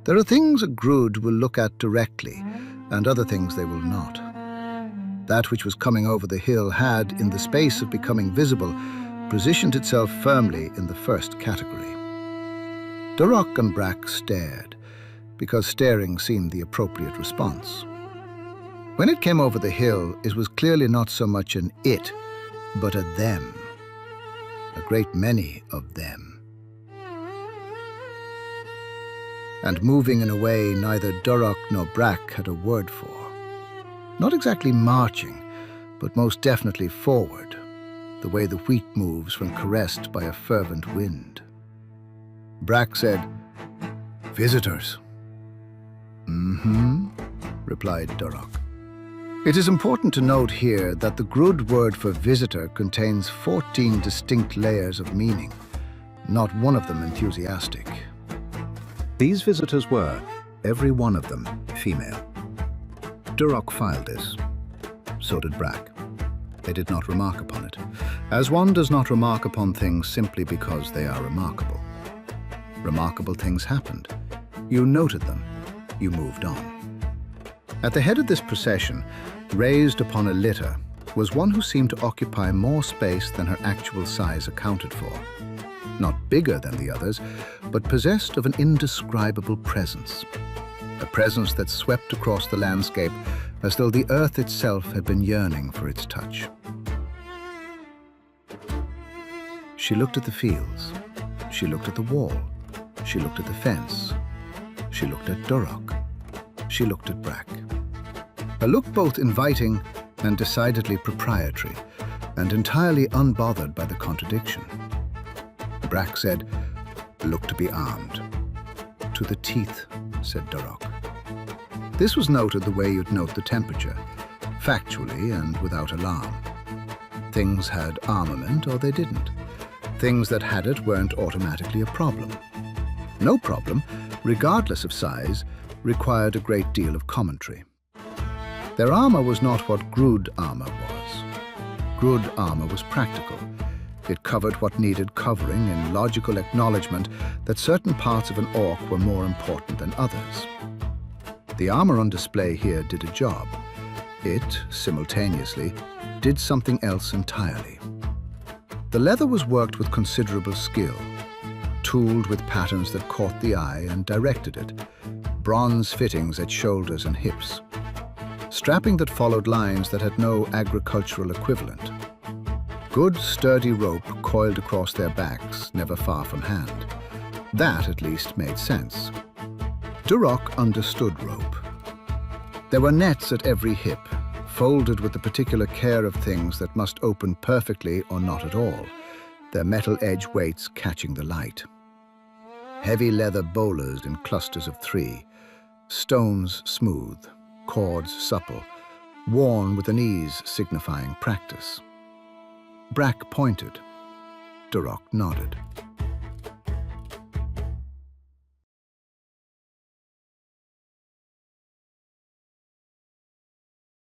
There are things a Grood will look at directly, and other things they will not. That which was coming over the hill had, in the space of becoming visible, positioned itself firmly in the first category. Duroc and Brack stared, because staring seemed the appropriate response. When it came over the hill, it was clearly not so much an it, but a them. A great many of them. And moving in a way neither Duroc nor Brack had a word for. Not exactly marching, but most definitely forward, the way the wheat moves when caressed by a fervent wind. Brack said, "Visitors." "Mm-hmm," replied Duroc. It is important to note here that the Grood word for visitor contains 14 distinct layers of meaning, not one of them enthusiastic. These visitors were, every one of them, female. Duroc filed this. So did Brack. They did not remark upon it, as one does not remark upon things simply because they are remarkable. Remarkable things happened. You noted them. You moved on. At the head of this procession, raised upon a litter, was one who seemed to occupy more space than her actual size accounted for. Not bigger than the others, but possessed of an indescribable presence. A presence that swept across the landscape as though the earth itself had been yearning for its touch. She looked at the fields. She looked at the wall. She looked at the fence. She looked at Duroc. She looked at Brack. A look both inviting and decidedly proprietary, and entirely unbothered by the contradiction. Brack said, "Look to be armed." "To the teeth," said Duroc. This was noted the way you'd note the temperature, factually and without alarm. Things had armament or they didn't. Things that had it weren't automatically a problem. No problem, regardless of size, required a great deal of commentary. Their armor was not what Grood armor was. Grood armor was practical. It covered what needed covering in logical acknowledgement that certain parts of an orc were more important than others. The armor on display here did a job. It, simultaneously, did something else entirely. The leather was worked with considerable skill, tooled with patterns that caught the eye and directed it, bronze fittings at shoulders and hips, strapping that followed lines that had no agricultural equivalent. Good, sturdy rope coiled across their backs, never far from hand. That, at least, made sense. Duroc understood rope. There were nets at every hip, folded with the particular care of things that must open perfectly or not at all, their metal edge weights catching the light. Heavy leather bowlers in clusters of 3, stones smooth, cords supple, worn with an ease signifying practice. Brack pointed. Duroc nodded.